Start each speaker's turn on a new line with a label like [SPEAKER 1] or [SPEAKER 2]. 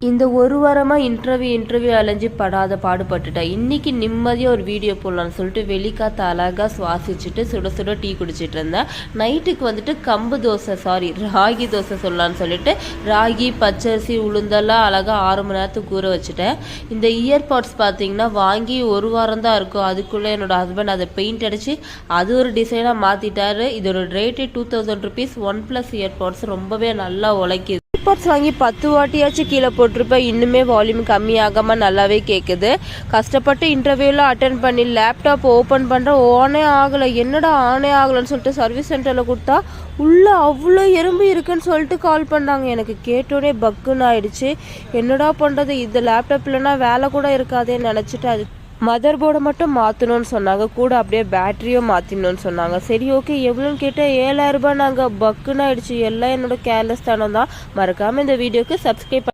[SPEAKER 1] இந்த ஒரு வாரமாக இன்டர்வியூ அலைஞ்சு படாத பாடுபட்டுட்டேன். இன்றைக்கி நிம்மதியாக ஒரு வீடியோ போடலான்னு சொல்லிட்டு வெளிக்காற்று அழகாக சுவாசிச்சுட்டு சுட சுட டீ குடிச்சிட்டு இருந்தேன். நைட்டுக்கு வந்துட்டு ராகி தோசை சொல்லலான்னு சொல்லிட்டு ராகி பச்சரிசி உளுந்தெல்லாம் அழகாக 6 மணி நேரத்துக்கு ஊற வச்சுட்டேன். இந்த இயர்பாட்ஸ் பார்த்தீங்கன்னா வாங்கி ஒரு வாரம் தான் இருக்கும். அதுக்குள்ளே என்னோடய ஹஸ்பண்ட் அதை பெயிண்ட் அடித்து அது ஒரு டிசைனாக மாற்றிட்டாரு. இதோட ரேட்டு 2000 rupees. OnePlus இயர்பாட்ஸ் ரொம்பவே நல்லா உழைக்குது. இயர்பாட்ஸ் வாங்கி 10 வாட்டியாச்சும் கீழே போட்டிருப்பேன். இன்னுமே வால்யூம் கம்மியாகாமல் நல்லாவே கேட்குது. கஷ்டப்பட்டு இன்டர்வியூலாம் அட்டன் பண்ணி லேப்டாப் ஓப்பன் பண்ணுறேன், ஆனே ஆகலை. என்னடா ஆனே ஆகலைன்னு சொல்லிட்டு சர்வீஸ் சென்டரில் கொடுத்தா உள்ளே அவ்வளோ எறும்பு இருக்குன்னு சொல்லிட்டு கால் பண்ணாங்க. எனக்கு கேட்டோடனே பக்குன்னு ஆயிடுச்சு. என்னடா பண்ணுறது, இது லேப்டாப் இல்லைன்னா வேலை கூட இருக்காதேன்னு நினச்சிட்டு அது மதர் போர்டை மட்டும் மாற்றணும்னு சொன்னாங்க. கூட அப்படியே பேட்டரியும் மாற்றிடணும்னு சொன்னாங்க. சரி ஓகே எவ்வளோன்னு கேட்டால் 7000 ரூபாய். நாங்கள் பக்குன்னு ஆயிடுச்சு. எல்லாம் என்னோட கேர்லெஸ் தானம் தான். மறக்காமல் இந்த வீடியோக்கு சப்ஸ்கிரைப்